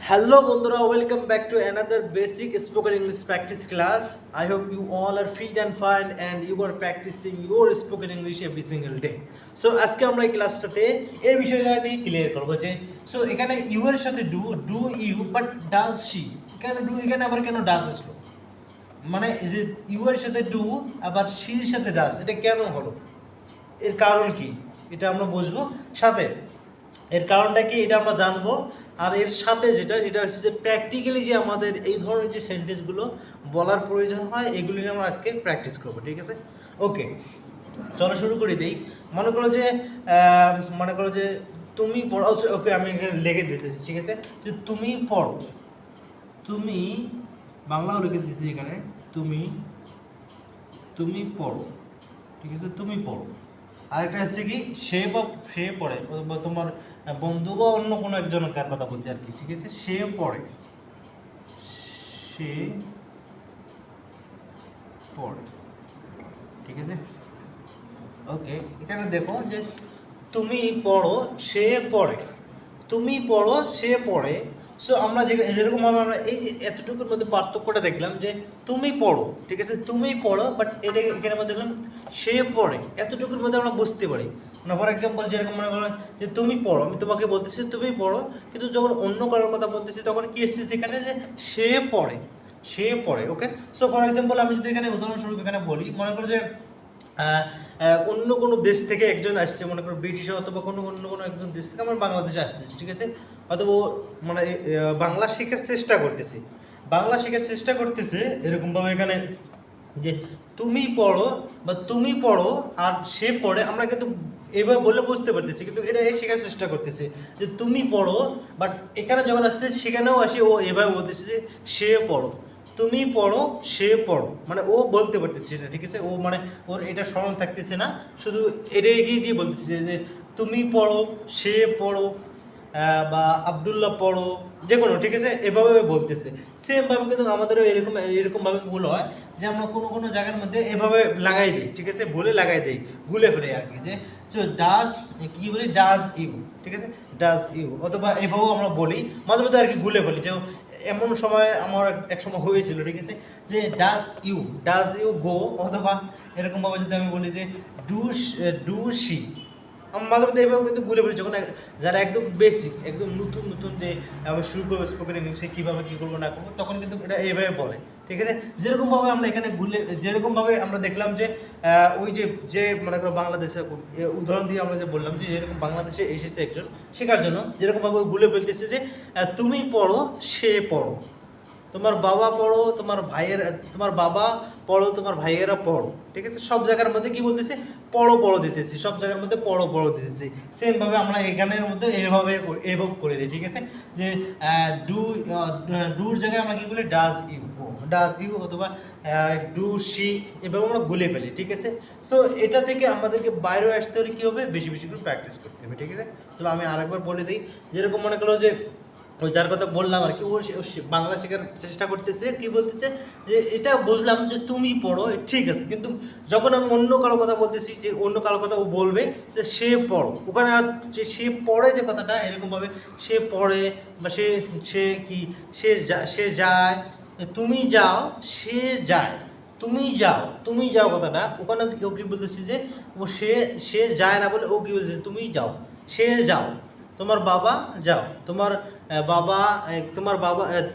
Hello Bondura, welcome back to another basic spoken English practice class. I hope you all are fit and fine and you are practicing your spoken English every single day. So আজকে আমরা এই ক্লাসটাতে এই বিষয়টা নিয়ে clear করব যে so এখানে you এর সাথে do you but does she, এখানে ডু এখানে আবার কেন ডাজ আসলো, মানে যে ইউ এর সাথে ডু আবার শির সাথে ডাজ, এটা কেন হলো, এর কারণ কি এটা আমরা বুঝবো, সাথে এর কারণটা কি এটা আমরা জানবো। আর এর সাথে এটা হচ্ছে যে প্র্যাকটিক্যালি যে আমাদের এই ধরনের যে সেন্টেন্সগুলো বলার প্রয়োজন হয় এগুলি নিয়ে আমরা আজকে প্র্যাকটিস করবো, ঠিক আছে। ওকে, চলো শুরু করে দিই। মনে করো যে তুমি পড়ো। ওকে, আমি এখানে লিখে দিতেছি, ঠিক আছে, যে তুমি পড়ো, তুমি বাংলাও লিখে দিতেছি এখানে, তুমি পড়ো, ঠিক আছে, তুমি পড়ো। আরেকটা হচ্ছে কি সে পড়ে, বা তোমার বন্ধু বা অন্য কোনো একজনের কার কথা বলছে আর কি, ঠিক আছে, সে পড়ে, সে পড়ে, ঠিক আছে। ওকে, এখানে দেখো যে তুমি পড়ো সে পড়ে, তুমি পড়ো সে পড়ে। সো আমরা যেরকমভাবে আমরা এই যে এতটুকুর মধ্যে পার্থক্যটা দেখলাম যে তুমি পড়ো, ঠিক আছে, তুমি পড়ো, বাট এটা এখানে মধ্যে দেখলাম সে পড়ে, এতটুকুর মধ্যে আমরা বুঝতে পারি। মানে ফর এক্সাম্পল যেরকম মনে করো যে তুমি পড়ো, আমি তোমাকে বলতেছি তুমি পড়ো, কিন্তু যখন অন্য কারোর কথা বলতেছি তখন কি এসেছে সেখানে যে সে পড়ে, সে পড়ে। ওকে, সো ফর এক্সাম্পল আমি যদি এখানে উদাহরণস্বরূপ এখানে বলি, মনে করো যে অন্য কোনো দেশ থেকে একজন আসছে, মনে করো ব্রিটিশ অথবা অন্য কোনো একজন দেশ থেকে আমার বাংলাদেশে আসতেছে, ঠিক আছে, অথবা ও মানে বাংলা শেখার চেষ্টা করতেছে, এরকমভাবে এখানে যে তুমি পড়ো বা তুমি পড়ো আর সে পড়ে, আমরা কিন্তু এভাবে বলে বুঝতে পারতেছি, কিন্তু এটা শেখার চেষ্টা করতেছে যে তুমি পড়ো, বাট এখানে যখন আসতে সেখানেও আসি ও এভাবে বলতেছে যে সে পড়ো, তুমি পড়ো সে পড়ো, মানে ও বলতে পারতেছে না, ঠিক আছে, ও মানে ওর এটা স্মরণ থাকতেছে না, শুধু এটা এগিয়ে দিয়ে বলতেছে যে তুমি পড়ো সে পড়ো, বা আবদুল্লাহ পড়ো, যে কোনো, ঠিক আছে, এভাবে বলতেছে। সেমভাবে কিন্তু আমাদেরও এরকমভাবে ভুল হয় যে আমরা কোনো জায়গার মধ্যে এভাবে লাগাই দিই, ঠিক আছে, ভুলে লাগাই দিই, ভুলে ফেলে আর কি, যে সো ডাজ কি বলি, ডাজ ইউ, ঠিক আছে, ডাজ ইউ, অথবা এভাবেও আমরা বলি মাঝে মধ্যে আর কি, ভুলে ফেলি। যে এমন সময় আমার এক সময় হয়েছিল, ঠিক আছে, যে ডাজ ইউ গো, অথবা এরকমভাবে যদি আমি বলি যে ডু শি, আমার মাঝে মধ্যে এভাবে কিন্তু ভুলে ফেলি, যখন যারা একদম বেসিক একদম নতুন যে আমি শুরু করবো স্পোকেন ইংলিশে কীভাবে কী করবো না করবো, তখন কিন্তু এটা এইভাবে বলে, ঠিক আছে। যেরকমভাবে আমরা এখানে যেরকমভাবে আমরা দেখলাম যে ওই যে মনে করো বাংলাদেশে উদাহরণ দিয়ে আমরা যে বললাম যে এরকম বাংলাদেশে এসেছে একজন শেখার জন্য, যেরকমভাবে ভুলে ফেলতেছে যে তুমি পড়ো সে পড়ো, তোমার বাবা পড়ো, তোমার বাবা পড়ো, তোমার ভাইয়েরা পড়ো, ঠিক আছে, সব জায়গার মধ্যে কি বলতেছে পড়ো দিতেছি, সব জায়গার মধ্যে পড়ো দিতেছি। সেমভাবে আমরা এখানের মধ্যে এভাবে করে দিই, ঠিক আছে, যে ডুর জায়গায় আমরা কি বলি ডাজ ইউ অথবা ডু শি, এভাবে আমরা গুলে ফেলি, ঠিক আছে। সো এটা থেকে আমাদেরকে বাইরে আসতে হলে কী হবে, বেশি করে প্র্যাকটিস করতে হবে, ঠিক আছে। চলো আমি আরেকবার বলে দিই, যেরকম মনে করো যে ওই যার কথা বললাম আর কি, ও বাংলা শেখার চেষ্টা করতেছে, কি বলতেছে যে এটা বুঝলাম যে তুমি পড়ো, ঠিক আছে, কিন্তু যখন আমি অন্য কারো কথা বলতেছি, যে অন্য কারো কথা ও বলবে যে সে পড়ো, ওখানে আর যে সে পড়ে যে কথাটা এরকমভাবে সে পড়ে বা সে কি সে যায়, তুমি যাও সে যায়, তুমি যাও কথাটা ওখানে ও কি বলতেছি যে ও সে যায় না বলে ও কি বলতেছে তুমি যাও, সে যাও, তোমার বাবা যাও, তোমার বাবা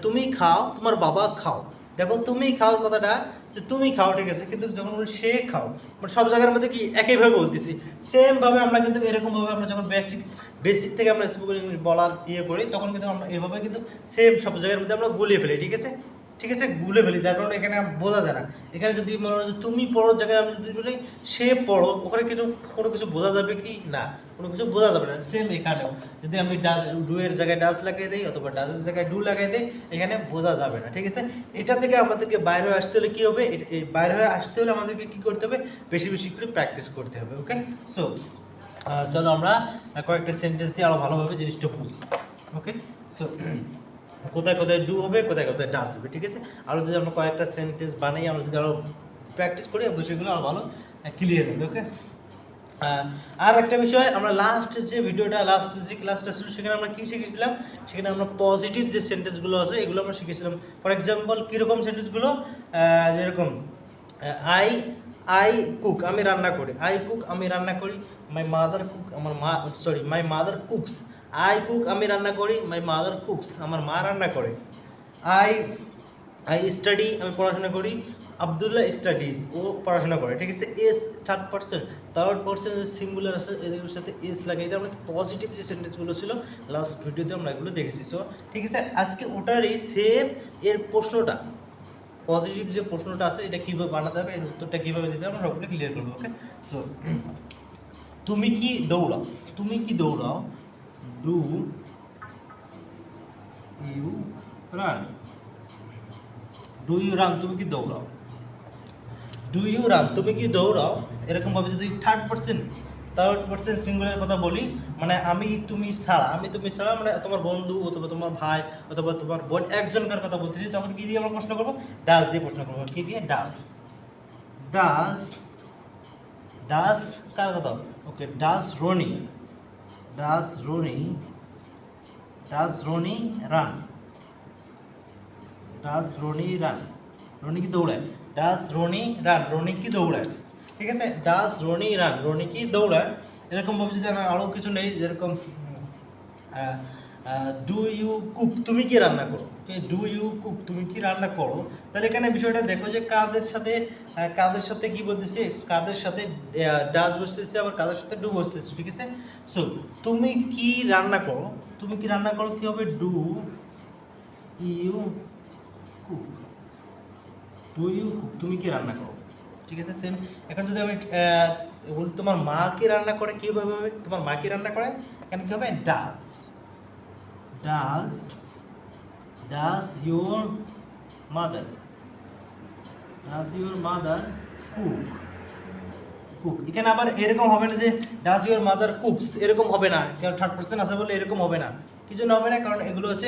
তুমি খাও, তোমার বাবা খাও। দেখো তুমি খাওয়ার কথাটা যে তুমি খাও, ঠিক আছে, কিন্তু যখন বলি সে খাও, মানে সব জায়গার মধ্যে কি একইভাবে বলতেছি। সেমভাবে আমরা কিন্তু এরকমভাবে আমরা যখন বেসিক থেকে আমরা স্পোকেন ইংলিশ বলার করি, তখন কিন্তু আমরা এভাবে কিন্তু সেম সব জায়গার মধ্যে আমরা গুলিয়ে ফেলি, ঠিক আছে, গুলে ফেলি, তার কারণে এখানে বোঝা যায় না। এখানে যদি মনে হয় তুমি পড়োর জায়গায় আমি যদি বলি সে পড়ো, ওখানে কিন্তু কোনো কিছু বোঝা যাবে কি না, কোনো কিছু বোঝা যাবে না। সেম এখানেও যদি আমি ডু এর জায়গায় ডাস লাগিয়ে দিই অথবা ডাসের জায়গায় ডু লাগিয়ে দিই, এখানে বোঝা যাবে না, ঠিক আছে। এটা থেকে আমাদেরকে বাইরে হয়ে আসতে হলে কী হবে, বাইরে হয়ে আসতে হলে আমাদেরকে কী করতে হবে, বেশি করে প্র্যাকটিস করতে হবে। ওকে, সো চলো আমরা কয়েকটা সেন্টেন্স দিয়ে আরও ভালোভাবে জিনিসটা বুঝি। ওকে, সো কোথায় ডু হবে, কোথায় ডাস হবে, ঠিক আছে। আরও যদি আমরা কয়েকটা সেন্টেন্স বানাই, আমরা যদি আরও প্র্যাকটিস করি, বিষয়গুলো আরও ভালো ক্লিয়ার হবে। ওকে, আর একটা বিষয়, আমরা লাস্ট যে ভিডিওটা, লাস্ট যে ক্লাসটা ছিল সেখানে আমরা কি শিখেছিলাম, সেখানে আমরা পজিটিভ যে সেন্টেন্সগুলো আছে এগুলো আমরা শিখেছিলাম। ফর এক্সাম্পল কীরকম সেন্টেন্সগুলো, যেরকম আই আই কুক, আমি রান্না করি, আই কুক আমি রান্না করি, মাই মাদার কুক, আমার মা, sorry my mother cooks, I cook আমি রান্না করি, মাই মাদার কুকস আমার মা রান্না করে। আই আই স্টাডি আমি পড়াশোনা করি, আবদুল্লাহ স্টাডিজ ও পড়াশোনা করে, ঠিক আছে। থার্ড পার্সন সিঙ্গুলার আছে, এদের সাথে এস লাগাই দিয়ে আমরা পজিটিভ যে সেন্টেন্সগুলো ছিল লাস্ট ভিডিওতে আমরা এগুলো দেখেছি। সো ঠিক আছে, আজকে ওটারই সেম এর প্রশ্নটা, পজিটিভ যে প্রশ্নটা আছে এটা কীভাবে বানাতে হবে, এর উত্তরটা কীভাবে দিতে হবে আমরা সবগুলো ক্লিয়ার করবো। ওকে, সো তুমি কি দৌড়াও, তুমি কি দৌড়াও, do you run, do you run তুমি কি দৌড়াও, ডু ইউ রান তুমি কি দৌড়াও। এরকমভাবে যদি থার্ড পার্সন সিঙ্গুলার কথা বলি, মানে আমি তুমি ছাড়া মানে তোমার বন্ধু অথবা তোমার ভাই অথবা তোমার বোন একজনকার কথা বলতেছি, তখন কী দিয়ে আমরা প্রশ্ন করবো, ডাস দিয়ে প্রশ্ন করবো। কী দিয়ে, ডাস, ডাস ডাস কার কথা, ওকে, ডাস রনি, ডাস রনি, ডাস রনি রান, ডাস রনি রান, রনি কি দৌড়ায়, ডাস রনি রান, রনি কি দৌড়ায়, ঠিক আছে। ডাস রনি রান, রনি কি দৌড়ায়। এরকমভাবে যদি আমি আরও কিছু নেই, যেরকম ডু ইউ কুক তুমি কি রান্না করো, ওকে, ডু ইউ কুক তুমি কি রান্না করো। তাহলে এখানে বিষয়টা দেখো যে কাদের সাথে কি বলতেছে, কাদের সাথে ডাস বসতেছে, আবার কাদের সাথে ডু বসতেছে, ঠিক আছে। সো তুমি কি রান্না করো, তুমি কি রান্না করো কি হবে, do you cook, do you cook তুমি কি রান্না করো, ঠিক আছে। সেম এখন যদি আমি বলি তোমার মা কি রান্না করে, কীভাবে হবে, তোমার মা কি রান্না করে, এখানে কী হবে, does, does does your mother, does your mother cook, cook. এখানে আবার এরকম হবে না যে ডাস ইউর মাদার কুকস, এরকম হবে না, কারণ থার্ড পার্সন আছে বলে এরকম হবে না। কি জন্য হবে না, কারণ এগুলো হচ্ছে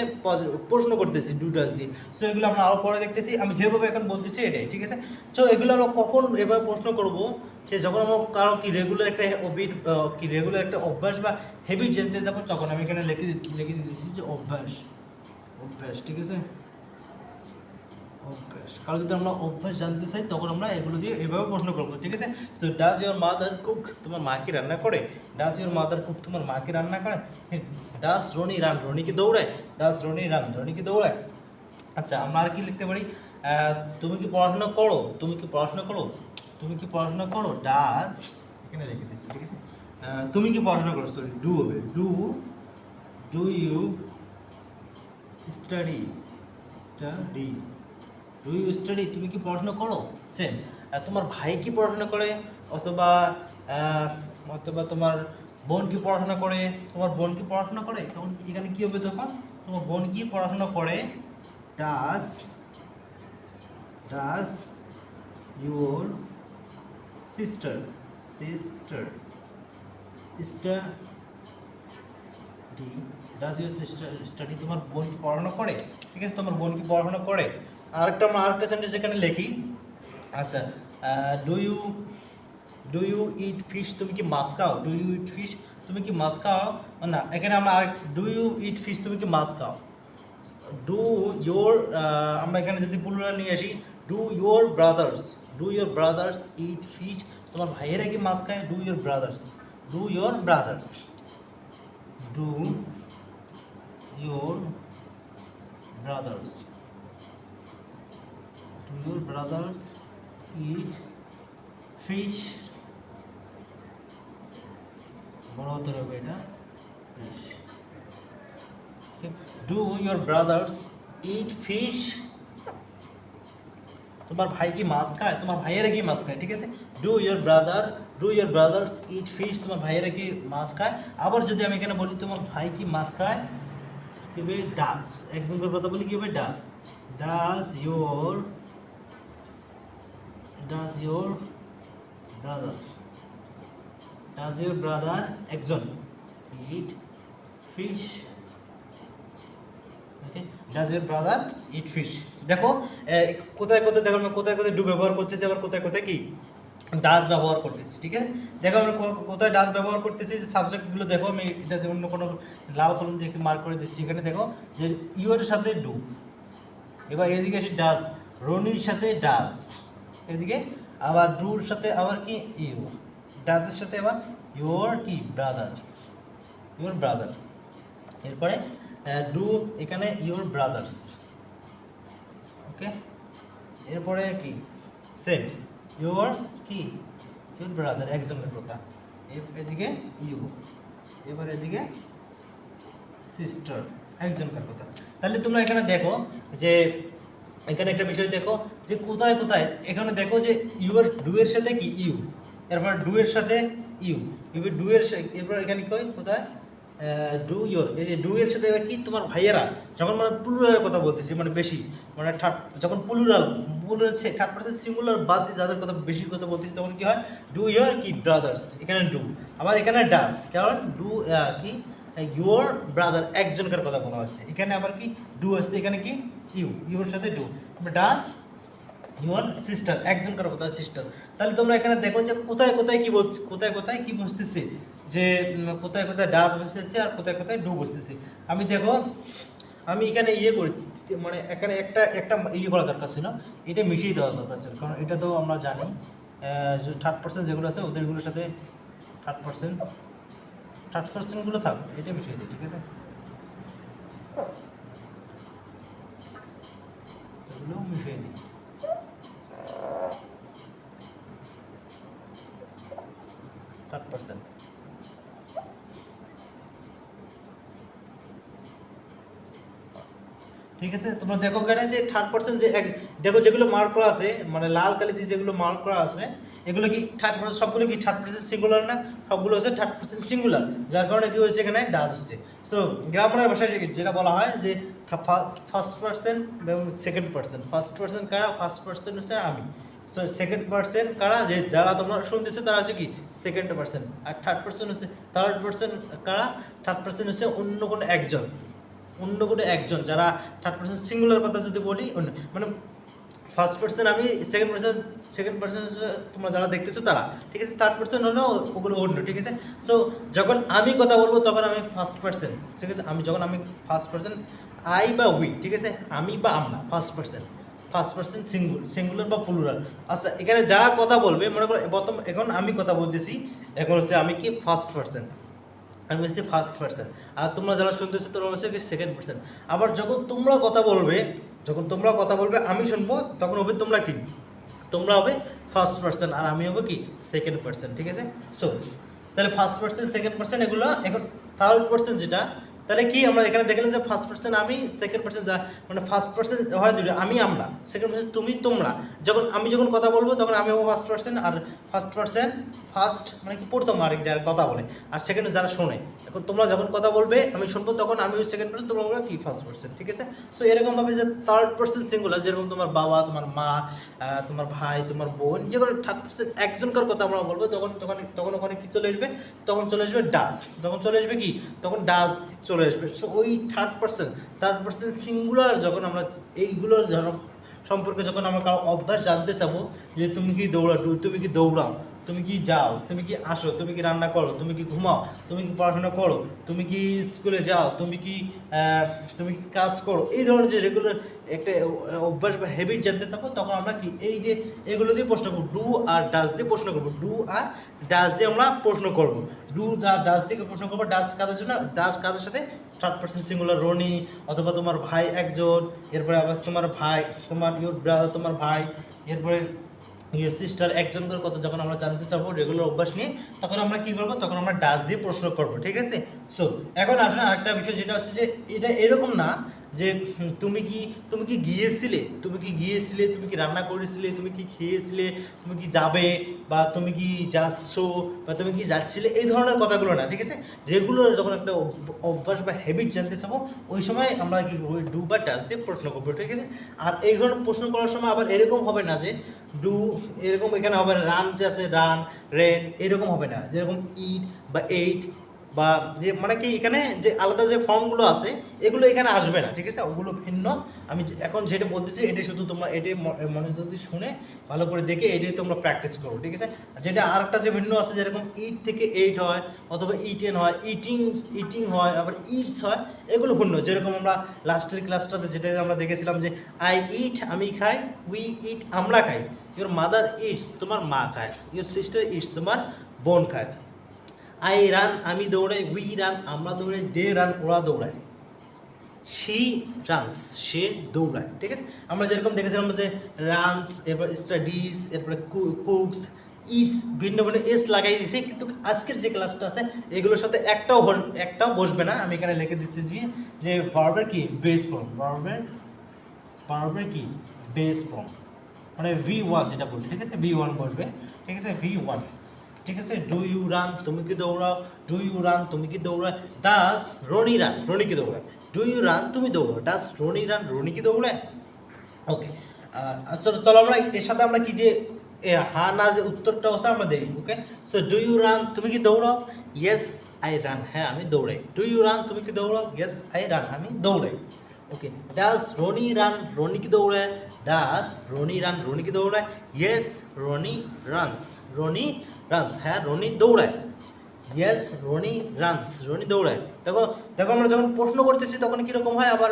প্রশ্ন করতেছি ডু ডাস দিয়ে। সো এগুলো আমরা আরও পরে দেখতেছি, আমি যেভাবে এখন বলতেছি এটাই, ঠিক আছে। সো এগুলো আমরা কখন এভাবে প্রশ্ন করব, সে যখন আমরা কারো কি রেগুলার একটা অভ্যাস বা হ্যাবিট জানতে যাবো, তখন আমি এখানে লিখে দিতেছি যে অভ্যাস, ঠিক আছে, অভ্যাস। কারণ যদি আমরা অভ্যাস জানতে চাই তখন আমরা এগুলো দিয়ে এভাবে প্রশ্ন করবো, ঠিক আছে। So does your mother cook, তোমার মা কি রান্না করে, ডাজ ইউর মাদার কুক তোমার মা কি রান্না করে, ডাজ রনি রান, রনি কি দৌড়ায়, ডাজ রনি রান, রনি কি দৌড়ায়। আচ্ছা, আমরা আর কি লিখতে পারি, তুমি কি পড়াশোনা করো, তুমি কি পড়াশোনা করো, তুমি কি পড়াশোনা করো, ডাজ, এখানে লিখে দিচ্ছি, ঠিক আছে। তুমি কি পড়াশোনা করো, সরি ডু হবে, do you study, do you study তুমি কি পড়াশোনা করো। সেম, তোমার ভাই কি পড়াশোনা করে, অথবা তোমার বোন কি পড়াশোনা করে, তোমার বোন কি পড়াশোনা করে, তখন এখানে কী হবে, তখন তোমার বোন কি পড়াশোনা করে, does your sister does your sister study, তোমার বোন কি পড়াশোনা করে, ঠিক আছে, তোমার বোন কি পড়াশোনা করে। আরেকটা সেন্টেন্স এখানে লিখি। আচ্ছা, ডু ইউ ইট ফিশ, তুমি কি মাছ খাও, ডু ইউ ইট ফিশ তুমি কি মাছ খাও, না এখানে আমরা ডু ইউ ইট ফিশ তুমি কি মাছ খাও, ডু ইয়োর, আমরা এখানে যদি প্লুরাল নিয়ে আসি, do your brothers eat fish, তোমার ভাইয়েরা কি মাছ খায়, do your brothers do your brothers eat fish, বড় হতে হবে এটা, fish, do your brothers eat fish, তোমার ভাই কি মাছ খায়, তোমার ভাইয়েরা কি মাছ খায়, ঠিক আছে। Do your brothers eat fish, তোমার ভাইয়েরা কি মাছ খায়। আবার যদি আমি এখানে বলি তোমার ভাই কি মাছ খায়, কি হবে, ডাস, একজনের কথা বলি কি হবে, ডাস ইয়োর ব্রাদার একজন ইট fish, okay, does your brother eat fish. দেখো কোথায় দেখো, কোথায় ডু ব্যবহার করতেছে, আবার কোথায় কি ডাজ ব্যবহার করতেছি, ঠিক আছে। দেখো আমি কোথায় ডাজ ব্যবহার করতেছি, সাবজেক্টগুলো দেখো, আমি এটাতে অন্য কোনো লাল কলম দিয়ে মার্ক করে দিচ্ছি। এখানে দেখো যে ইউর সাথে ডু, এবার এদিকে আসি ডাজ, রনির সাথে ডাজ, এদিকে আবার ডুর সাথে আবার কি ইউ, ডাজের সাথে আবার ইউর কি ব্রাদার, ইউর ব্রাদার। এরপরে ডু এখানে ইউর ব্রাদার্স, ওকে। এরপরে কি সেম ইউর কি ইউর ব্রাদার একজনের কথা, এদিকে ইউ, এবার এদিকে সিস্টার একজনকার কথা। তাহলে তোমরা এখানে দেখো যে এখানে একটা বিষয় দেখো যে কোথায় কোথায়, এখানে দেখো যে ইউর ডু এর সাথে কি ইউ, এরপর ডু এর সাথে ইউ, এবার ডু এর এরপর এখানে কই কোথায় ডু ইউর, এই যে ডু এর সাথে কি তোমার ভাইয়েরা, যখন মানে প্লুরালের কথা বলতেছি, মানে বেশি মানে যখন প্লুরাল থার্ড পারসন সিঙ্গুলার বাদ দিয়ে যাদের কথা বেশি কথা বলতেছি, তখন কি হয় ডু ইউর কি ব্রাদার্স, এখানে ডু, আবার এখানে ডাস, কারণ ডু কি ইউর ব্রাদার একজনকার কথা বলা হচ্ছে, এখানে আবার কি ডু আসছে, এখানে কি ইউ, ইউর সাথে ডু, ডাস ইউর সিস্টার একজনকার কথা সিস্টার। তাহলে তোমরা এখানে দেখো যে কোথায় কোথায় কি বলছে, কোথায় কোথায় কি বসতেছে, যে কোথায় কোথায় ডাস বসতেছে আর কোথায় কোথায় ডু বসতেছে। আমি দেখো আমি এখানে ইয়ে করি, মানে এখানে একটা একটা ইয়ে করা দরকার ছিল, এটা মিশিয়ে দেওয়া দরকার ছিল, কারণ এটা তো আমরা জানি যে থার্ড পার্সেন্ট যেগুলো আছে ওদেরগুলোর সাথে থার্ড পার্সেন্টগুলো থাক, এটা মিশিয়ে দিই, ঠিক আছে। এগুলো মিশিয়ে দিই, থার্ড পার্সেন্ট, ঠিক আছে। তোমরা দেখো এখানে যে থার্ড পার্সেন্ট যে দেখো যেগুলো মার্ক করা আছে, মানে লাল কালি দিয়ে যেগুলো মার্ক করা আছে, এগুলো কি থার্ড পার্সেন্ট, সবগুলো কি থার্ড পার্সেন্ট সিঙ্গুলার না, সবগুলো হচ্ছে থার্ড পার্সেন্ট সিঙ্গুলার, যার কারণে কি হয়েছে এখানে ডাজ হচ্ছে। সো গ্রামারের ভাষায় যেটা বলা হয় যে ফার্স্ট পার্সেন্ট এবং সেকেন্ড পার্সেন্ট, ফার্স্ট পার্সেন্ট কারা, ফার্স্ট পার্সেন্ট হচ্ছে আমি, সো সেকেন্ড পার্সেন্ট কারা, যে যারা তোমরা শুনতেছো তারা হচ্ছে কি সেকেন্ড পার্সেন্ট, আর থার্ড পার্সেন্ট হচ্ছে থার্ড পার্সেন্ট কারা, থার্ড পার্সেন্ট হচ্ছে অন্য কোনো একজন, অন্য কোনো একজন, যারা থার্ড পার্সন সিঙ্গুলার কথা যদি বলি অন্য, মানে ফার্স্ট পার্সন আমি, সেকেন্ড পার্সন তোমরা যারা দেখতেছো তারা, ঠিক আছে। থার্ড পার্সন হলো ওগুলো অন্য, ঠিক আছে। সো যখন আমি কথা বলবো তখন আমি ফার্স্ট পার্সন, ঠিক আছে। যখন আমি ফার্স্ট পার্সন আই বা উই, ঠিক আছে, আমি বা আমরা, ফার্স্ট পার্সন সিঙ্গুলার বা প্লুরাল। আচ্ছা এখানে যারা কথা বলবে, মনে করো এখন আমি কথা বলতেছি, এখন হচ্ছে আমি কি ফার্স্ট পার্সন, আমি হচ্ছে ফার্স্ট পার্সন, আর তোমরা যারা শুনতেছো তোমরা হচ্ছে কি সেকেন্ড পার্সন। আবার যখন তোমরা কথা বলবে আমি শুনবো, তখন হবে তোমরা কি, তোমরা হবে ফার্স্ট পার্সন আর আমি হবে কি সেকেন্ড পার্সন, ঠিক আছে। সো তাহলে ফার্স্ট পার্সন সেকেন্ড পার্সন এগুলো, এখন থার্ড পার্সন যেটা, তাহলে কি আমরা এখানে দেখলাম যে ফার্স্ট পার্সন আমি, সেকেন্ড পার্সন যা, মানে ফার্স্ট পার্সন হয় দুটো, আমি আমরা, সেকেন্ড পার্সন তুমি তোমরা। আমি যখন কথা বলবো তখন আমি হবো ফার্স্ট পার্সন, আর ফার্স্ট পার্সন ফার্স্ট মানে কি প্রথম আর যারা কথা বলে, আর সেকেন্ড যারা শোনে। এখন তোমরা যখন কথা বলবে আমি শুনবো, তখন আমি ওই সেকেন্ড পার্সন, তোমরা বলবে কি ফার্স্ট পার্সন, ঠিক আছে। সো এরকমভাবে যে থার্ড পার্সন সিঙ্গুলার, যেরকম তোমার বাবা, তোমার মা, তোমার ভাই, তোমার বোন, যে কোনো থার্ড পার্সন একজনকার কথা আমরা বলবো, তখন ওখানে কি চলে আসবে, তখন চলে আসবে ডাস, তখন চলে আসবে কি, তখন ডাস চলে আসবে। সো ওই থার্ড পার্সন সিঙ্গুলার যখন আমরা এইগুলোর সম্পর্কে যখন আমরা কারো অভ্যাস জানতে চাবো, যে তুমি কি দৌড়াও, তুমি কি যাও, তুমি কি আসো, তুমি কি রান্না করো, তুমি কি ঘুমাও, তুমি কি পড়াশোনা করো, তুমি কি স্কুলে যাও, তুমি কি কাজ করো, এই ধরনের যে রেগুলার একটা অভ্যাস বা হ্যাবিট জানতে থাকবো, তখন আমরা কি এই যে এগুলো দিয়ে প্রশ্ন করবো, ডু আর ডাস দিয়ে প্রশ্ন করবো, ডু আর ডাস দিয়ে আমরা প্রশ্ন করবো, ডু আর ডাস দিয়ে প্রশ্ন করবো। ডাস কাদের জন্য, ডাস কাদের সাথে, থার্ড পার্সন সিঙ্গুলার, রনি অথবা তোমার ভাই একজন, এরপরে আবার তোমার ভাই, তোমার ইউর ব্রাদার তোমার ভাই, এরপরে ইউর সিস্টার একজনকার কথা যখন আমরা জানতে চাবো রেগুলার অভ্যাস নিয়ে, তখন আমরা কী করবো, তখন আমরা ডাস দিয়ে প্রশ্ন করবো, ঠিক আছে। সো এখন আসলে আরেকটা বিষয় যেটা হচ্ছে যে এটা এরকম না যে তুমি কি গিয়েছিলে, তুমি কি রান্না করেছিলে, তুমি কি খেয়েছিলে, তুমি কি যাবে, বা তুমি কি যাচ্ছ, বা তুমি কি যাচ্ছিলে, এই ধরনের কথাগুলো না, ঠিক আছে। রেগুলার যখন একটা অভ্যাস বা হ্যাবিট জানতে চাবো, ওই সময় আমরা কি করবো, ডু বা ডাস দিয়ে প্রশ্ন করবো, ঠিক আছে। আর এই ধরনের প্রশ্ন করার সময় আবার এরকম হবে না যে ডু এরকম এখানে হবে না, রান যে আছে রান, রেন, এরকম হবে না, যেরকম ইট বা এইট, বা যে মানে কি এখানে যে আলাদা যে ফর্মগুলো আছে এগুলো এখানে আসবে না, ঠিক আছে, ওগুলো ভিন্ন। আমি এখন যেটা বলতেছি এটা শুধু তোমরা এটাই মনোযোগ দিয়ে শুনে ভালো করে দেখে এটাই তোমরা প্র্যাকটিস করো, ঠিক আছে। যেটা আর একটা যে ভিন্ন আছে, যেরকম ইট থেকে এইট হয়, অথবা ইটেন হয়, ইটিং হয়, আবার ইটস হয়, এগুলো ভিন্ন। যেরকম আমরা লাস্টের ক্লাসটাতে যেটা আমরা দেখেছিলাম যে আই ইট আমি খাই, উই ইট আমরা খাই, ইউর মাদার ইটস তোমার মা খায়, ইউর সিস্টার ইটস তোমার বোন খায়। আই রান আমি দৌড়াই, উই রান আমরা দৌড়াই, দে রান ওরা দৌড়ায়, শি রানস সে দৌড়ায়, ঠিক আছে। আমরা যেরকম দেখেছিলাম যে রানস, এরপর স্টাডিজ, এরপরে কুকস, ইটস, ভিন্ন ভিন্ন এস লাগাই দিছে, কিন্তু আজকের যে ক্লাসটা আছে এগুলোর সাথে একটাও বসবে না। আমি এখানে লিখে দিচ্ছি যে ভার্বের কি বেস ফর্ম, ভার্বের কি বেস ফর্ম, মানে V1 যেটা বলি, ঠিক আছে, V1 বলবে, ঠিক আছে, V1, ঠিক আছে। ডু ইউ রান তুমি কি দৌড়াও, ডু ইউ রান তুমি কি দৌড়ায়, ডাস রনি রান রনি কি দৌড়ায়, ডু ইউ রান তুমি দৌড়াও, ডাস রনি রান রনি কি দৌড়ায়। ওকে, চলো আমরা এর সাথে আমরা কি যে হা না যে উত্তরটা আছে আমরা দেই। ওকে, সো ডু ইউ রান তুমি কি দৌড়াও, ইয়েস আই রান হ্যাঁ আমি দৌড়াই, ডু ইউ রান তুমি কি দৌড়াও, ইয়েস আই রান আমি দৌড়াই। ওকে, ডাস রনি রান রনি কি দৌড়ায়, ডাস রনি রান রনি কি দৌড়ায়, ইয়েস রনি রানস রানস হ্যাঁ রনি দৌড়ায়, ইয়েস রনি রানস রনি দৌড়ায়। দেখো দেখো আমরা যখন প্রশ্ন করতেছি তখন কীরকম হয় আবার,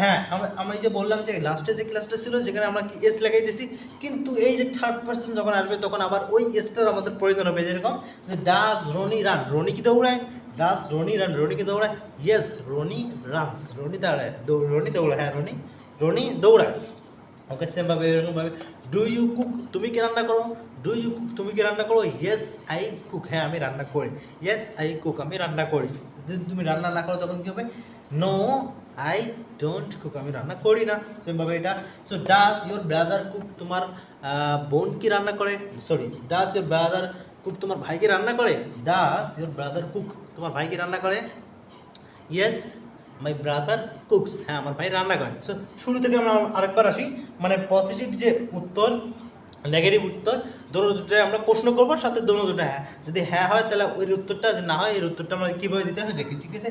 হ্যাঁ আমি যে বললাম যে লাস্টে যে ক্লাসটা ছিল যেখানে আমরা কি এস লাগাই দিছি, কিন্তু এই যে থার্ড পার্সন যখন আসবে তখন আবার ওই এসটার আমাদের প্রয়োজন হবে। যেরকম যে ডাস রনি রান রনি কি দৌড়ায়, ডাস রনি রান রনি কি দৌড়ায়, ইয়েস রনি রানস রনি দৌড়ায়, রনি দৌড়ায় হ্যাঁ রনি দৌড়ায়। ওকে, সেমভাবে এরকমভাবে ডু ইউ কুক তুমি কি রান্না করো, ডু ইউ কুক তুমি কি রান্না করো, ইয়েস আই কুক হ্যাঁ আমি রান্না করি, ইয়েস আই কুক আমি রান্না করি। যদি তুমি রান্না না করো তখন কী হবে, নো আই ডোন্ট কুক আমি রান্না করি না। সেমভাবে এটা, so does your brother cook তোমার বোন কি রান্না করে, sorry does your brother cook তোমার ভাই কি রান্না করে, ডাস ইউর ব্রাদার কুক তোমার ভাই কি রান্না করে, ইয়েস মাই ব্রাদার কুকস হ্যাঁ আমার ভাই রান্না করে। সো শুরু থেকে আমরা আরেকবার আসি, মানে পজিটিভ যে উত্তর, নেগেটিভ উত্তর, দোনো দুটোই আমরা প্রশ্ন করবো, সাথে দোনো দুটো হ্যাঁ। যদি হ্যাঁ হয় তাহলে ওই উত্তরটা, যদি না হয় এর উত্তরটা আমরা কীভাবে দিতে হয় দেখি, ঠিক আছে।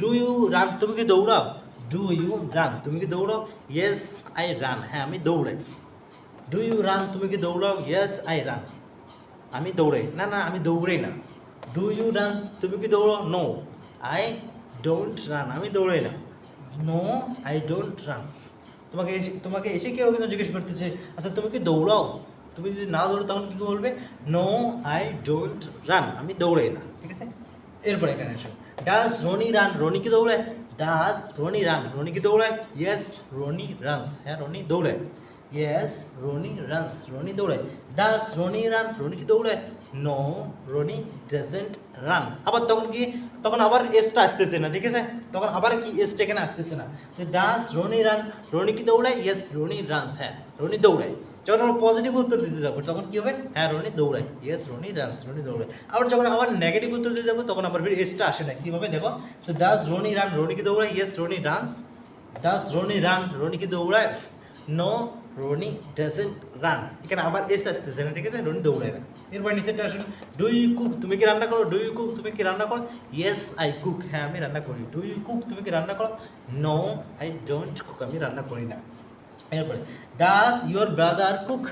ডু ইউ রান তুমি কি দৌড়াও, ডু ইউ রান তুমি কি দৌড়াও, ইয়েস আই রান হ্যাঁ আমি দৌড়াই, ডু ইউ রান তুমি কি দৌড়াও, ইয়েস আই রান আমি দৌড়াই, না আমি দৌড়াই না। ডু ইউ রান তুমি কি দৌড়াও, নো আই ডোন্ট রান আমি দৌড়াই না, নো আই ডোন্ট রান। তোমাকে এসে কেউ কিন্তু জিজ্ঞেস করতেছে আচ্ছা তুমি কি দৌড়াও, তুমি যদি না দৌড়ো তখন কী বলবে, নো আই ডোন্ট রান আমি দৌড়াই না, ঠিক আছে। এরপরে এখানে আসো, ডাস রনি রান রনি কি দৌড়ায়, ডাস রনি রান রনি কি দৌড়ায়, ইয়েস রনি রানস হ্যাঁ রনি দৌড়ায়, ইয়েস রনি রানস রনি দৌড়ায়। ডাস রনি রান রনি কি দৌড়ায়, নো রনি ডাজেন্ট রান। আবার তখন আবার এসটা আসতেছে না, ঠিক আছে, তখন আবার কি এসটা এখানে আসতেছে না। ডাস রনি রান রনি কি দৌড়ায়, ইয়েস রনি রানস হ্যাঁ রনি দৌড়ায়। যখন আমরা পজিটিভ উত্তর দিতে যাবো তখন কী হবে, হ্যাঁ রনি দৌড়ায়, ইয়েস রনি রানস রনি দৌড়ায়। আবার যখন আবার নেগেটিভ উত্তর দিতে যাবো তখন আবার ফির এসটা আসে না, কীভাবে দেখো, সো ডাস রনি রান রনি কি দৌড়ায়, ইয়েস রনি রানস, ডাস রনি রান রনি কি দৌড়ায়, নো রনি ডাজেন্ট রান, এখানে আবার এস আসতেছে না, ঠিক আছে, রনি দৌড়ায় না। এরপর নিচেটা আসুন, ডু ইউ কুক তুমি কি রান্না করো, ডু ইউ কুক তুমি কি রান্না করো, ইয়েস আই কুক হ্যাঁ আমি রান্না করি, ডু ইউ কুক তুমি কি রান্না করো, নো আই ডোন্ট কুক আমি রান্না করি না। এরপরে does your brother cook,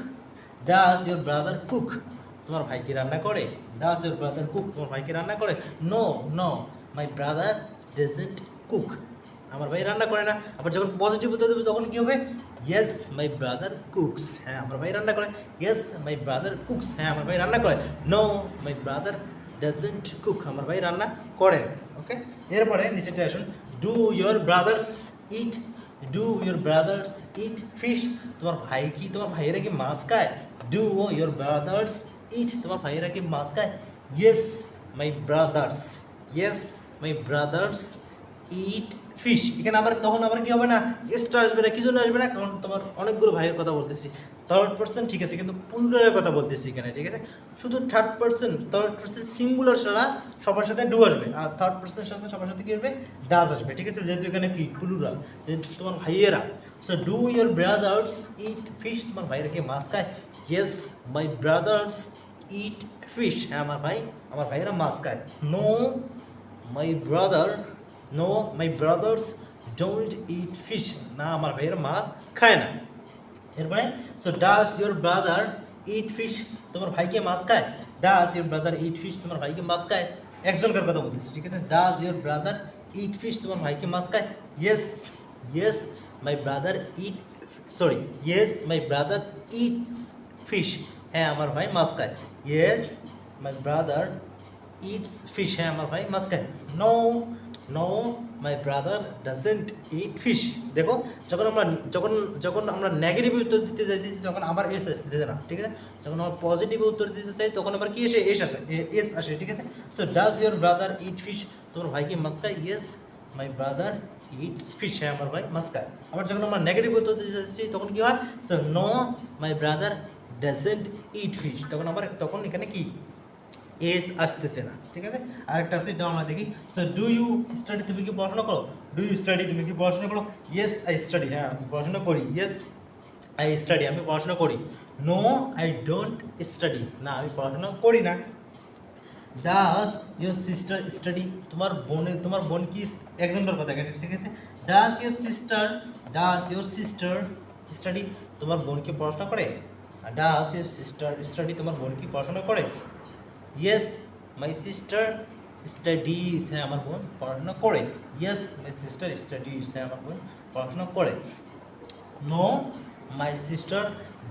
does your brother cook তোমার ভাই কি রান্না করে, ডাস ইউর ব্রাদার কুক তোমার ভাই কি রান্না করে, no my brother doesn't cook আমার ভাই রান্না করে না। আবার যখন পজিটিভ উত্তর দেবে তখন কী হবে, ইয়েস মাই ব্রাদার কুকস হ্যাঁ আমার ভাই রান্না করে, ইয়েস মাই ব্রাদার কুকস হ্যাঁ আমার ভাই রান্না করে, no my brother doesn't cook আমার ভাই রান্না করে না। ওকে, এরপরে নিচেতে আসুন, do your brothers eat, do your brothers eat fish তোমার ভাইয়েরা কি মাছ খায়, ডু ইয়োর ব্রাদার্স ইট তোমার ভাইয়েরা কি মাছ খায়, yes my brothers eat fish. এখানে তখন আবার কি হবে না, এক্সট্রা আসবে না, কি জন্য আসবে না, কারণ তোমার অনেকগুলো ভাইয়ের কথা বলতেছি, থার্ড পার্সন ঠিক আছে, কিন্তু প্লুরালের কথা বলতেছি এখানে, ঠিক আছে। শুধু থার্ড পার্সন সিঙ্গুলার ছাড়া সবার সাথে ডু আসবে, আর থার্ড পার্সনের সাথে সবার সাথে কি আসবে, ডাজ আসবে, ঠিক আছে, যেহেতু এখানে কি প্লুরাল, যেহেতু তোমার ভাইয়েরা। So do your brothers eat fish তোমার ভাইয়েরা কি মাছ খায়, yes my brothers eat fish, হ্যাঁ আমার ভাইয়েরা মাছ খায়। No my brother, no my brothers don't eat fish, না আমার ভাইয়েরা মাছ খায় না। এরপরে so does your brother eat fish, তোমার ভাইকে মাছ খায়? Does your brother eat fish, তোমার ভাইকে মাছ খায়? একজনকার কথা বলতেছি, ঠিক আছে? Does your brother eat fish, তোমার ভাইকে মাছ খায়? Yes yes my brother eat, sorry, yes my brother eats fish, হ্যাঁ আমার ভাই মাছ খায়। Yes my brother eats fish, হ্যাঁ আমার ভাই মাছ খায়। No no my brother doesn't eat fish. দেখো যখন আমরা যখন যখন আমরা নেগেটিভ উত্তর দিতে চাইতেছি তখন আবার এস আসতেছে না, ঠিক আছে? যখন আমরা পজিটিভ উত্তর দিতে চাই তখন আবার কি এসে এস আসে, এস আসে, ঠিক আছে? So does your brother eat fish, তোমার ভাই কি মাছ খায়? Yes my brother eats fish, হ্যাঁ আমার ভাই মাছ খায়। আবার যখন আমরা নেগেটিভ উত্তর দিতে চাইছি তখন কি হয়? So no my brother doesn't eat fish, তখন এখানে কি এস আসতেছে না, ঠিক আছে? আরেকটা আছে, এটা আমরা দেখি। সো ডু ইউ স্টাডি, তুমি কি পড়াশোনা করো? ডু ইউ স্টাডি, তুমি কি পড়াশোনা করো? ইয়েস আই স্টাডি, হ্যাঁ আমি পড়াশোনা করি। ইয়েস আই স্টাডি, আমি পড়াশোনা করি। নো আই ডোন্ট স্টাডি, না আমি পড়াশোনা করি না। ডাজ ইউর সিস্টার স্টাডি, তোমার বোন কি, একজনটার কথা এখানে, ঠিক আছে? ডাজ ইউর সিস্টার স্টাডি, তোমার বোন কি পড়াশোনা করে? ডাজ ইউর সিস্টার স্টাডি, তোমার বোন কি পড়াশোনা করে? ইয়েস মাই সিস্টার স্টাডিজ, হ্যাঁ আমার বোন পড়াশোনা করে। ইয়েস মাই সিস্টার স্টাডিজ, হ্যাঁ আমার বোন পড়াশোনা করে। No my sister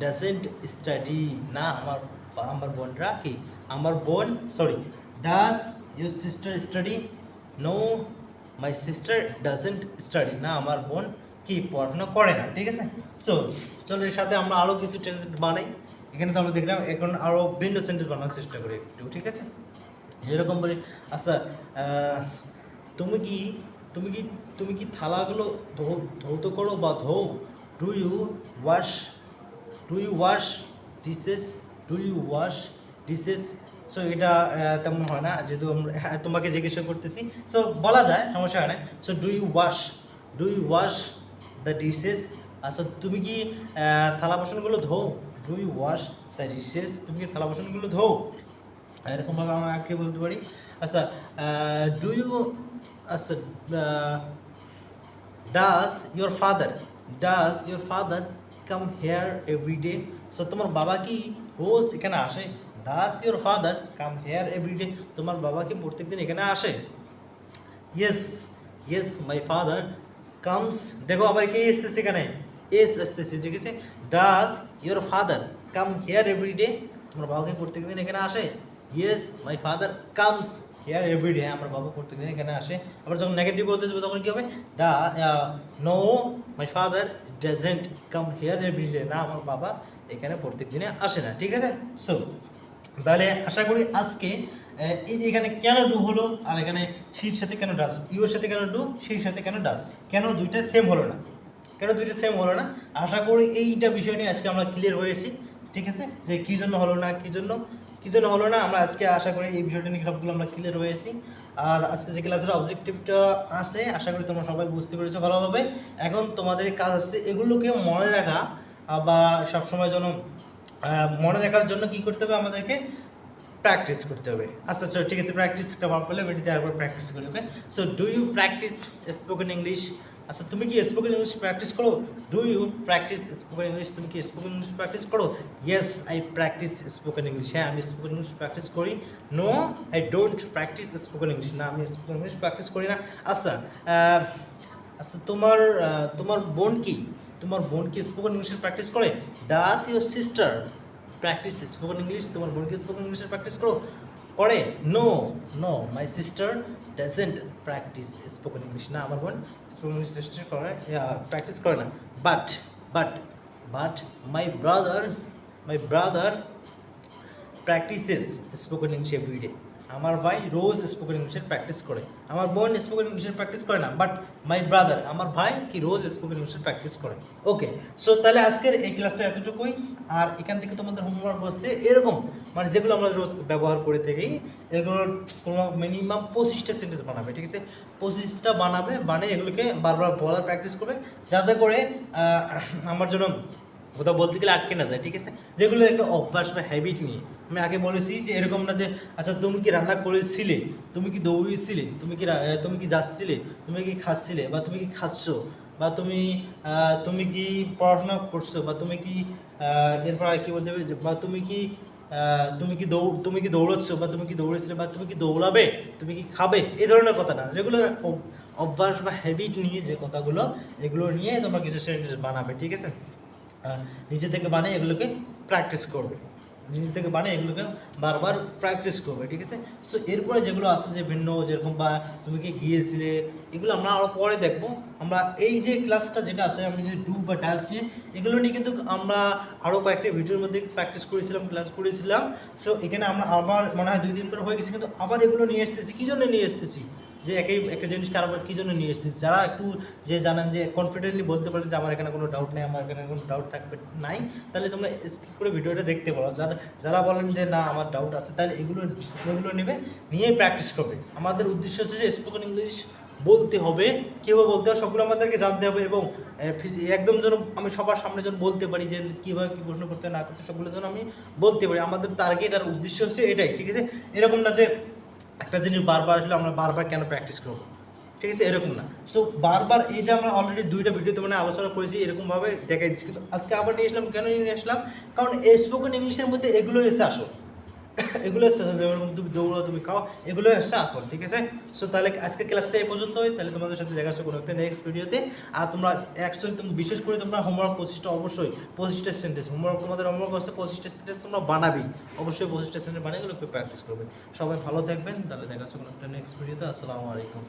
doesn't study, না আমার বোনরা কি, আমার বোন, sorry, does your sister study? No my sister doesn't study, না আমার বোন কি পড়াশোনা করে না, ঠিক আছে? সো চলো এর সাথে আমরা আরও কিছু টেন্স বানাই। এখানে তো আমরা দেখলাম, এখন আরও ভিন্ন সেন্টেন্স বানানোর চেষ্টা করি একটু, ঠিক আছে? যেরকম বলি, আচ্ছা তুমি কি তুমি কি তুমি কি থালাগুলো ধৌত করো বা ধো? Do you wash dishes? Do you wash dishes? So এটা তেমন হয় না, যেহেতু তোমাকে জিজ্ঞাসা করতেছি, সো বলা যায়, সমস্যা হয় না। So do you wash the dishes? আচ্ছা তুমি কি থালা বাসনগুলো ধো? Do you wash the dishes? তুমি কি থালা বাসনগুলো ধো? এরকমভাবে আমরা আগে বলতে পারি। আচ্ছা ডু ইউ, আচ্ছা does your father come here every day? So তোমার বাবা কি রোজ এখানে আসে? Does your father come here every day? তোমার বাবা কি প্রত্যেকদিন এখানে আসে? ইয়েস মাই ফাদার কামস, দেখো আবার কি আসতেছে এখানে, এস আসতেছে, ঠিক আছে? Does your father come here every day? তোমার বাবা কি প্রত্যেকদিন এখানে আসে? Yes my father comes here every day, আমার বাবা প্রত্যেকদিন এখানে আসে। আবার যখন নেগেটিভ বলতে যাবো তখন কী হবে? No my father doesn't come here every day, না আমার বাবা এখানে প্রত্যেকদিনে আসে না, ঠিক আছে? সো তাহলে আশা করি আজকে এই যে এখানে কেন ডু হলো, আর এখানে শির সাথে কেন ডাস, ইউর সাথে কেন ডু, শির সাথে কেন ডাস, কেন দুইটা সেম হলো না, আশা করি এইটা বিষয় নিয়ে আজকে আমরা ক্লিয়ার হয়েছি, ঠিক আছে? যে কী জন্য হলো না, কী জন্য হলো না, আমরা আজকে আশা করি এই বিষয়টা নিয়ে সবগুলো আমরা ক্লিয়ার হয়েছি। আর আজকে যে ক্লাসের অবজেক্টিভটা আছে আশা করি তোমরা সবাই বুঝতে পেরেছো ভালোভাবে। এখন তোমাদের কাজ হচ্ছে এগুলোকে মনে রাখা, বা সবসময় যেন মনে রাখার জন্য কী করতে হবে, আমাদেরকে প্র্যাকটিস করতে হবে। আচ্ছা আচ্ছা ঠিক আছে, প্র্যাকটিস একটা ভাব করলে এটিতে একবার প্র্যাকটিস করবে। So do you practise spoken English? আচ্ছা তুমি কি স্পোকেন ইংলিশ প্র্যাকটিস করো? Do you practise spoken English? তুমি কি স্পোকেন ইংলিশ প্র্যাকটিস করো? Yes I practise spoken English, হ্যাঁ আমি স্পোকেন ইংলিশ প্র্যাকটিস করি। No I don't practise spoken English, না আমি স্পোকেন ইংলিশ প্র্যাকটিস করি না। আচ্ছা আচ্ছা তোমার বোন কি স্পোকেন ইংলিশের প্র্যাকটিস করে? Does your sister practise spoken English? তোমার বোন কি স্পোকেন ইংলিশের প্র্যাকটিস করে? No my sister doesn't practise spoken English, না আমার বোন স্পোকেন ইংলিশ প্র্যাকটিস করে না। But my brother practises spoken English every day, আমার ভাই রোজ স্পোকেন ইংলিশের প্র্যাকটিস করে। আমার বোন স্পোকেন ইংলিশের প্র্যাকটিস করে না, বাট মাই ব্রাদার আমার ভাই কি রোজ স্পোকেন ইংলিশের প্র্যাকটিস করে। ওকে, সো তাহলে আজকের এই ক্লাসটা এতটুকুই। আর এখান থেকে তোমাদের হোমওয়ার্ক হচ্ছে এরকম, মানে যেগুলো আমরা রোজ ব্যবহার করে থাকি এগুলোর মিনিমাম 25টা সেন্টেন্স বানাবে, ঠিক আছে? 25টা বানিয়ে এগুলোকে বারবার বলার প্র্যাকটিস করবে, যাতে করে আমার জন্য কোথাও বলতে গেলে আটকে না যায়, ঠিক আছে। রেগুলার একটা অভ্যাস বা হ্যাবিট নিয়ে আমি আগে বলেছি যে এরকম না যে আচ্ছা তুমি কি রান্না করেছিলে, তুমি কি দৌড়িয়েছিলে, তুমি কি যাচ্ছিলে, তুমি কি খাচ্ছিলে বা তুমি কি খাচ্ছ, বা তুমি কি পড়াশোনা করছো, বা তুমি কি এরপর আর কি বলতে হবে বা তুমি কি দৌড়চ্ছ, বা তুমি কি দৌড়েছিলে, বা তুমি কি দৌড়াবে, তুমি কি খাবে, এই ধরনের কথা না। রেগুলার অভ্যাস বা হ্যাবিট নিয়ে যে কথাগুলো, এগুলো নিয়ে তোমরা কিছু সেন্টেন্স বানাবে, ঠিক আছে। নিজে থেকে বানিয়ে এগুলোকে প্র্যাকটিস করবে, নিজে থেকে বানিয়ে এগুলোকে বারবার প্র্যাকটিস করবে, ঠিক আছে। সো এরপরে যেগুলো আছে যে ভিন্ন, যেরকম বা তুমি কি গিয়েছিলে, এগুলো আমরা আরও পরে দেখবো। আমরা এই যে ক্লাসটা যেটা আছে, আমি যে ডু বা ডাস নিয়ে, এগুলো নিয়ে কিন্তু আমরা আরও কয়েকটা ভিডিওর মধ্যে প্র্যাকটিস করেছিলাম, ক্লাস করেছিলাম। সো এখানে আমরা আবার মনে হয় 2 দিন পর হয়ে গেছে, কিন্তু আবার এগুলো নিয়ে এসতেছি। কী জন্য নিয়ে এসতেছি, যে একটা জিনিসকে আবার কী জন্য নিয়ে এসেছি, যারা একটু যে জানেন যে কনফিডেন্টলি বলতে পারেন যে আমার এখানে কোনো ডাউট নেই, আমার এখানে কোনো ডাউট থাকবে নাই, তাহলে তোমরা স্কিপ করে ভিডিওটা দেখতে পারো। যারা বলেন যে না আমার ডাউট আছে, তাহলে এগুলো নেবে, নিয়ে প্র্যাকটিস করবে। আমাদের উদ্দেশ্য হচ্ছে যে স্পোকেন ইংলিশ বলতে হবে, কীভাবে বলতে হবে সবগুলো আমাদেরকে জানতে হবে, এবং একদম যেন আমি সবার সামনে যেন বলতে পারি যে কীভাবে কী প্রশ্ন করতে না করতে, সবগুলো যেন আমি বলতে পারি। আমাদের টার্গেট আর উদ্দেশ্য হচ্ছে এটাই, ঠিক আছে। এরকম না যে একটা জিনিস বারবার আসলে আমরা বারবার কেন প্র্যাকটিস করবো, ঠিক আছে, এরকম না। সো বারবার এইটা আমরা অলরেডি 2টা ভিডিওতে মানে আলোচনা করেছি, এরকমভাবে দেখাই দিচ্ছি। কিন্তু আজকে আবার নিয়ে আসলাম, কেন নিয়ে আসলাম, কারণ এই স্পোকেন ইংলিশের মধ্যে এগুলো এসে আসো, এগুলো এসে তুমি দৌড়ো, তুমি খাও, এগুলো এসে আসল, ঠিক আছে। সো তাহলে আজকের ক্লাসটা এই পর্যন্তই, তাহলে তোমাদের সাথে দেখা যাচ্ছে কোনো একটা নেক্সট ভিডিওতে। আর তোমরা অ্যাকচুয়ালি বিশেষ করে তোমরা হোমওয়ার্ক 25টা, অবশ্যই 25টা সেন্টেন্স তোমাদের হোমওয়ার্ক হচ্ছে 25টা সেন্টেন্স তোমরা বানাবেই, অবশ্যই 25টা সেন্টেন্স বানিয়ে এগুলো প্র্যাকটিস করবে। সবাই ভালো থাকবেন, তাহলে দেখা যাচ্ছে কোনো একটা নেক্সট ভিডিওতে। আসসালামু আলাইকুম।